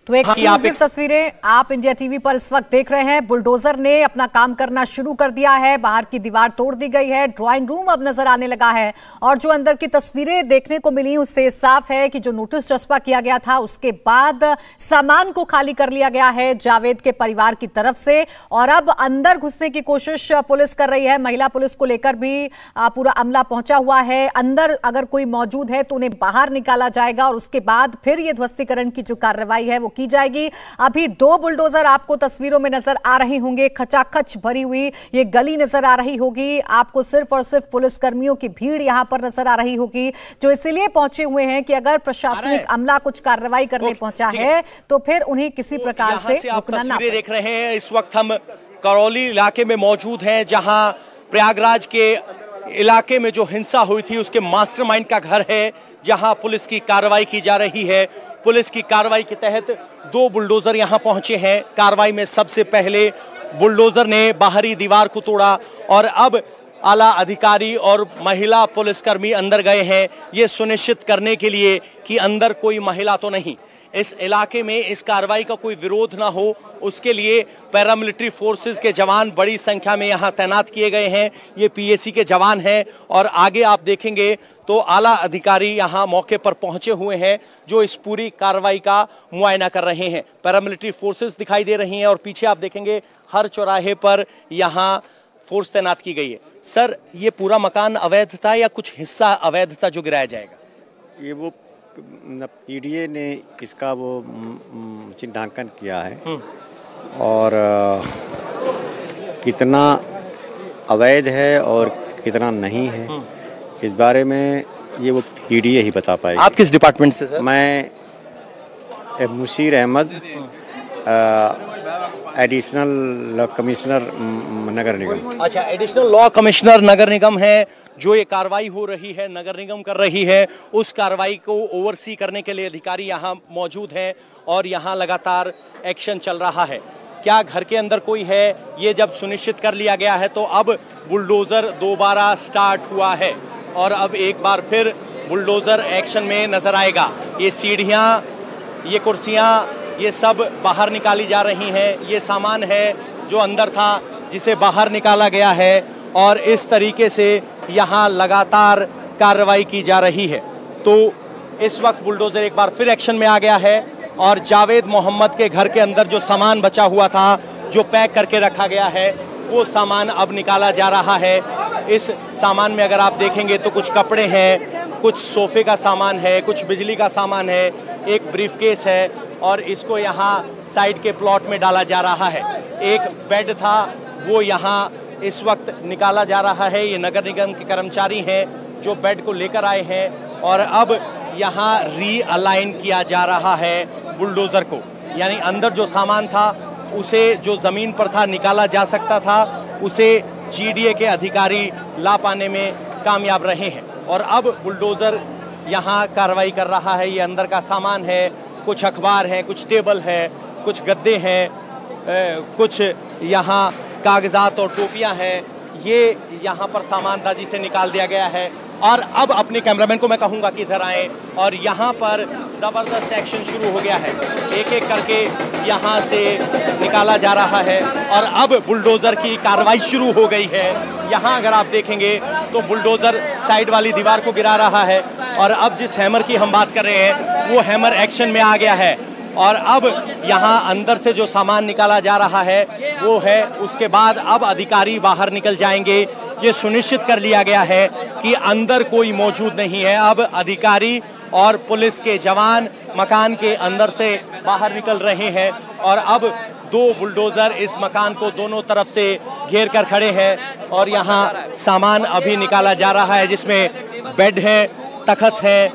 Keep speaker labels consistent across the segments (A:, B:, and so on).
A: तो एक्सक्लूसिव तस्वीरें आप इंडिया टीवी पर इस वक्त देख रहे हैं। बुलडोजर ने अपना काम करना शुरू कर दिया है, बाहर की दीवार तोड़ दी गई है, ड्राइंग रूम अब नजर आने लगा है और जो अंदर की तस्वीरें देखने को मिली उससे साफ है कि जो नोटिस चस्पा किया गया था उसके बाद सामान को खाली कर लिया गया है जावेद के परिवार की तरफ से और अब अंदर घुसने की कोशिश पुलिस कर रही है। महिला पुलिस को लेकर भी पूरा अमला पहुंचा हुआ है। अंदर अगर कोई मौजूद है तो उन्हें बाहर निकाला जाएगा और उसके बाद फिर ये ध्वस्तीकरण की जो कार्रवाई है वो की जाएगी। अभी 2 बुलडोजर आपको तस्वीरों में नजर आ रही होंगे, खचाखच भरी हुई ये गली नजर आ रही होगी। आपको सिर्फ और सिर्फ पुलिस कर्मियों की भीड़ यहां पर नजर आ रही होगी जो इसलिए पहुंचे हुए हैं कि अगर प्रशासनिक अमला कुछ कार्रवाई करने पहुंचा है तो फिर उन्हें किसी प्रकार से रुकना ना पड़े।
B: देख रहे हैं इस वक्त हम करौली इलाके में मौजूद हैं जहां प्रयागराज के इलाके में जो हिंसा हुई थी उसके मास्टरमाइंड का घर है, जहां पुलिस की कार्रवाई की जा रही है। पुलिस की कार्रवाई के तहत 2 बुलडोजर यहां पहुंचे हैं। कार्रवाई में सबसे पहले बुलडोजर ने बाहरी दीवार को तोड़ा और अब आला अधिकारी और महिला पुलिसकर्मी अंदर गए हैं ये सुनिश्चित करने के लिए कि अंदर कोई महिला तो नहीं, इस इलाके में इस कार्रवाई का कोई विरोध ना हो, उसके लिए पैरामिलिट्री फोर्सेस के जवान बड़ी संख्या में यहाँ तैनात किए गए हैं। ये पीएसी के जवान हैं और आगे आप देखेंगे तो आला अधिकारी यहाँ मौके पर पहुंचे हुए हैं जो इस पूरी कार्रवाई का मुआयना कर रहे हैं। पैरामिलिट्री फोर्सेस दिखाई दे रही हैं और पीछे आप देखेंगे हर चौराहे पर यहाँ फोर्स तैनात की गई है। सर, ये पूरा मकान अवैध था या कुछ हिस्सा अवैध था जो गिराया जाएगा?
C: ये वो पीडीए ने इसका वो चिन्हांकन किया है और कितना अवैध है और कितना नहीं है इस बारे में ये वो पीडीए ही बता पाएगी।
B: आप किस डिपार्टमेंट से सर?
C: मैं मुशीर अहमद, एडिशनल कमिश्नर नगर निगम।
B: अच्छा, एडिशनल लॉ कमिश्नर नगर निगम है। जो ये कार्रवाई हो रही है नगर निगम कर रही है, उस कार्रवाई को ओवरसी करने के लिए अधिकारी यहाँ मौजूद हैं और यहाँ लगातार एक्शन चल रहा है। क्या घर के अंदर कोई है ये जब सुनिश्चित कर लिया गया है तो अब बुलडोजर दोबारा स्टार्ट हुआ है और अब एक बार फिर बुलडोजर एक्शन में नजर आएगा। ये सीढ़ियाँ, ये कुर्सियाँ, ये सब बाहर निकाली जा रही हैं। ये सामान है जो अंदर था जिसे बाहर निकाला गया है और इस तरीके से यहाँ लगातार कार्रवाई की जा रही है। तो इस वक्त बुलडोजर एक बार फिर एक्शन में आ गया है और जावेद मोहम्मद के घर के अंदर जो सामान बचा हुआ था, जो पैक करके रखा गया है, वो सामान अब निकाला जा रहा है। इस सामान में अगर आप देखेंगे तो कुछ कपड़े हैं, कुछ सोफे का सामान है, कुछ बिजली का सामान है, एक ब्रीफकेस है और इसको यहाँ साइड के प्लॉट में डाला जा रहा है। एक बेड था वो यहाँ इस वक्त निकाला जा रहा है। ये नगर निगम के कर्मचारी हैं जो बेड को लेकर आए हैं और अब यहाँ रीअलाइन किया जा रहा है बुलडोजर को। यानी अंदर जो सामान था उसे जो ज़मीन पर था निकाला जा सकता था, उसे जीडीए के अधिकारी ला पाने में कामयाब रहे हैं और अब बुलडोजर यहाँ कार्रवाई कर रहा है। ये अंदर का सामान है, कुछ अखबार हैं, कुछ टेबल है, कुछ गद्दे हैं, कुछ यहाँ कागजात और टोपियाँ हैं। ये यहाँ पर सामान था जिसे निकाल दिया गया है और अब अपने कैमरामैन को मैं कहूँगा कि इधर आएँ और यहाँ पर ज़बरदस्त एक्शन शुरू हो गया है। एक एक करके यहाँ से निकाला जा रहा है और अब बुलडोज़र की कार्रवाई शुरू हो गई है। यहाँ अगर आप देखेंगे तो बुलडोज़र साइड वाली दीवार को गिरा रहा है और अब जिस हैमर की हम बात कर रहे हैं वो हैमर एक्शन में आ गया है और अब यहाँ अंदर से जो सामान निकाला जा रहा है वो है। उसके बाद अब अधिकारी बाहर निकल जाएंगे। ये सुनिश्चित कर लिया गया है कि अंदर कोई मौजूद नहीं है। अब अधिकारी और पुलिस के जवान मकान के अंदर से बाहर निकल रहे हैं और अब 2 बुलडोजर इस मकान को दोनों तरफ से घेर कर खड़े हैं और यहाँ सामान अभी निकाला जा रहा है जिसमें बेड है, तख्त है,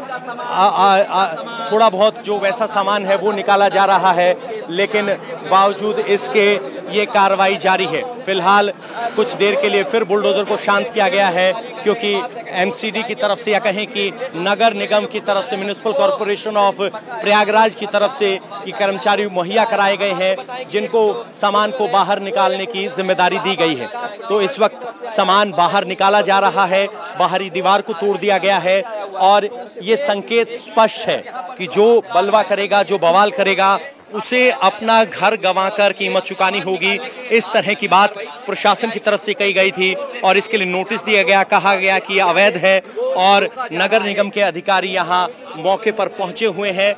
B: थोड़ा बहुत जो वैसा सामान है वो निकाला जा रहा है, लेकिन बावजूद इसके ये कार्रवाई जारी है। फिलहाल कुछ देर के लिए फिर बुलडोजर को शांत किया गया है क्योंकि एमसीडी की तरफ से या कहें कि नगर निगम की तरफ से, म्युनिसिपल कॉरपोरेशन ऑफ प्रयागराज की तरफ से ये कर्मचारी मुहैया कराए गए हैं जिनको सामान को बाहर निकालने की जिम्मेदारी दी गई है। तो इस वक्त सामान बाहर निकाला जा रहा है, बाहरी दीवार को तोड़ दिया गया है और ये संकेत स्पष्ट है कि जो बलवा करेगा, जो बवाल करेगा उसे अपना घर गंवाकर कीमत चुकानी होगी। इस तरह की बात प्रशासन की तरफ से कही गई थी और इसके लिए नोटिस दिया गया, कहा गया कि यह अवैध है और नगर निगम के अधिकारी यहाँ मौके पर पहुंचे हुए हैं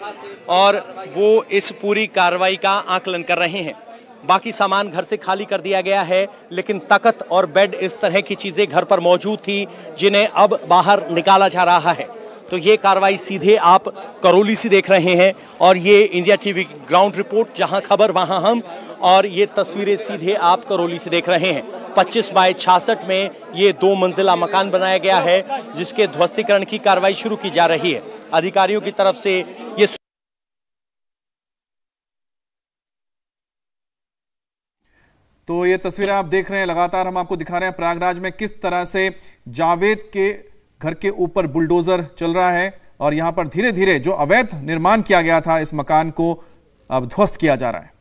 B: और वो इस पूरी कार्रवाई का आकलन कर रहे हैं। बाकी सामान घर से खाली कर दिया गया है, लेकिन तख्त और बेड इस तरह की चीजें घर पर मौजूद थी जिन्हें अब बाहर निकाला जा रहा है। तो ये कार्रवाई सीधे आप करौली से देख रहे हैं और ये इंडिया टीवी की ग्राउंड रिपोर्ट, जहां खबर वहां हम, और ये तस्वीरें सीधे आप करौली से देख रहे हैं। 25 बाय 66 में ये 2 मंजिला मकान बनाया गया है जिसके ध्वस्तीकरण की कार्रवाई शुरू की जा रही है। अधिकारियों की तरफ से ये
D: तो ये तस्वीरें आप देख रहे हैं, लगातार हम आपको दिखा रहे हैं प्रयागराज में किस तरह से जावेद के घर के ऊपर बुलडोजर चल रहा है और यहां पर धीरे धीरे जो अवैध निर्माण किया गया था इस मकान को अब ध्वस्त किया जा रहा है।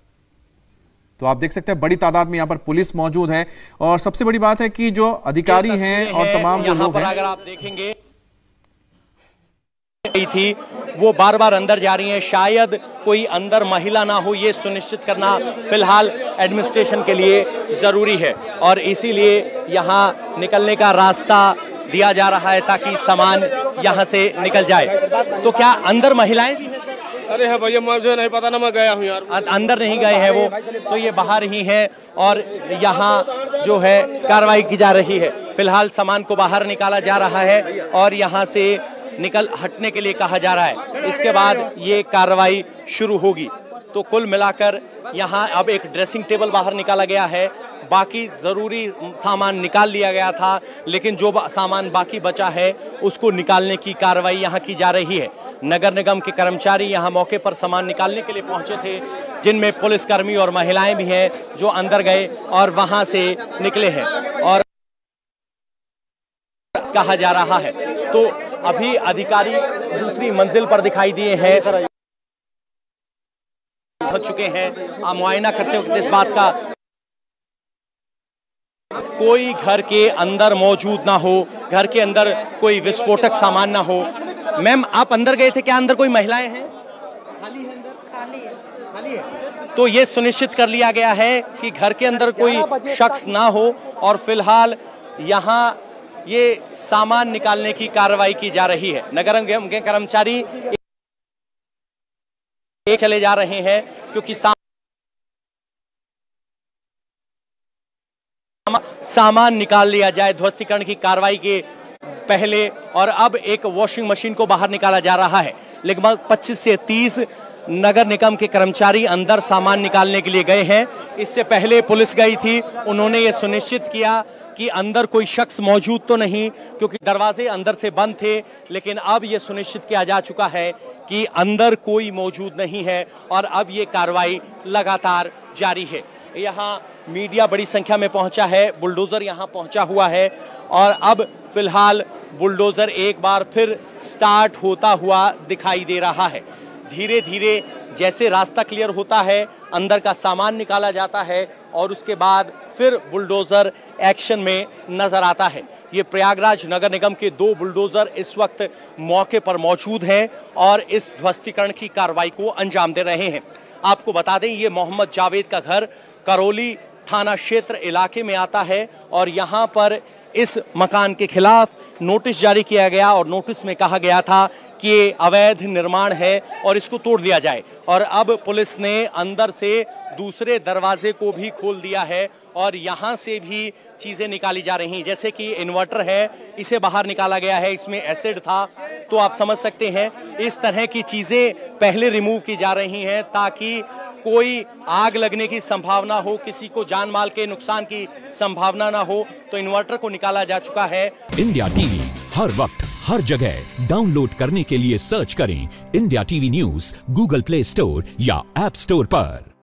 D: तो आप देख सकते हैं बड़ी तादाद में यहां पर पुलिस मौजूद है और सबसे बड़ी बात है कि जो अधिकारी हैं और तमाम जो लोग हैं,
B: अगर आप देखेंगे थी वो बार बार अंदर जा रही हैं। शायद कोई अंदर महिला ना हो, ये सुनिश्चित करना फिलहाल एडमिनिस्ट्रेशन के लिए जरूरी है और इसीलिए यहाँ निकलने का रास्ता दिया जा रहा है ताकि सामान यहाँ से निकल जाए। तो क्या अंदर महिलाएं भी हैं सर?
E: अरे हाँ भैया, मुझे नहीं पता ना, मैं गया हूँ यार।
B: अंदर नहीं गए हैं वो, तो ये बाहर ही हैं और यहाँ जो है कार्रवाई की जा रही है। फिलहाल सामान को बाहर निकाला जा रहा है और यहाँ से निकल हटने के लिए कहा जा रहा है। इसके बाद ये कार्रवाई शुरू होगी। तो कुल मिलाकर यहाँ अब एक ड्रेसिंग टेबल बाहर निकाला गया है, बाकी जरूरी सामान निकाल लिया गया था, लेकिन जो सामान बाकी बचा है उसको निकालने की कार्रवाई यहाँ की जा रही है। नगर निगम के कर्मचारी यहाँ मौके पर सामान निकालने के लिए पहुंचे थे, जिनमें पुलिसकर्मी और महिलाएं भी हैं जो अंदर गए और वहां से निकले हैं और कहा जा रहा है। तो अभी अधिकारी दूसरी मंजिल पर दिखाई दिए हैं, पहुंच चुके हैं मुआयना करते हुए इस बात का कोई घर के अंदर मौजूद ना हो, घर के अंदर कोई विस्फोटक सामान ना हो। मैम, आप अंदर गए थे, क्या अंदर कोई महिलाएं हैं? खाली है अंदर? खाली है। तो ये सुनिश्चित कर लिया गया है कि घर के अंदर कोई शख्स ना हो और फिलहाल यहाँ ये सामान निकालने की कार्रवाई की जा रही है। नगर निगम के कर्मचारी चले जा रहे हैं क्योंकि सामान निकाल लिया जाए ध्वस्तीकरण की कार्रवाई के पहले। और अब एक वॉशिंग मशीन को बाहर निकाला जा रहा है। लगभग 25 से 30 नगर निगम के कर्मचारी अंदर सामान निकालने के लिए गए हैं। इससे पहले पुलिस गई थी, उन्होंने ये सुनिश्चित किया कि अंदर कोई शख्स मौजूद तो नहीं, क्योंकि दरवाजे अंदर से बंद थे। लेकिन अब ये सुनिश्चित किया जा चुका है कि अंदर कोई मौजूद नहीं है और अब ये कार्रवाई लगातार जारी है। यहाँ मीडिया बड़ी संख्या में पहुंचा है, बुलडोजर यहाँ पहुंचा हुआ है और अब फिलहाल बुलडोजर एक बार फिर स्टार्ट होता हुआ दिखाई दे रहा है। धीरे धीरे जैसे रास्ता क्लियर होता है, अंदर का सामान निकाला जाता है और उसके बाद फिर बुलडोजर एक्शन में नजर आता है। ये प्रयागराज नगर निगम के 2 बुलडोजर इस वक्त मौके पर मौजूद हैं और इस ध्वस्तीकरण की कार्रवाई को अंजाम दे रहे हैं। आपको बता दें, ये मोहम्मद जावेद का घर करौली थाना क्षेत्र इलाके में आता है और यहाँ पर इस मकान के खिलाफ नोटिस जारी किया गया और नोटिस में कहा गया था कि ये अवैध निर्माण है और इसको तोड़ दिया जाए। और अब पुलिस ने अंदर से दूसरे दरवाजे को भी खोल दिया है और यहाँ से भी चीज़ें निकाली जा रही हैं, जैसे कि इन्वर्टर है, इसे बाहर निकाला गया है, इसमें एसिड था। तो आप समझ सकते हैं इस तरह की चीज़ें पहले रिमूव की जा रही हैं ताकि कोई आग लगने की संभावना हो, किसी को जान माल के नुकसान की संभावना ना हो। तो इन्वर्टर को निकाला जा चुका है।
F: इंडिया टीवी हर वक्त हर जगह डाउनलोड करने के लिए सर्च करें India TV news Google play store या ऐप स्टोर पर।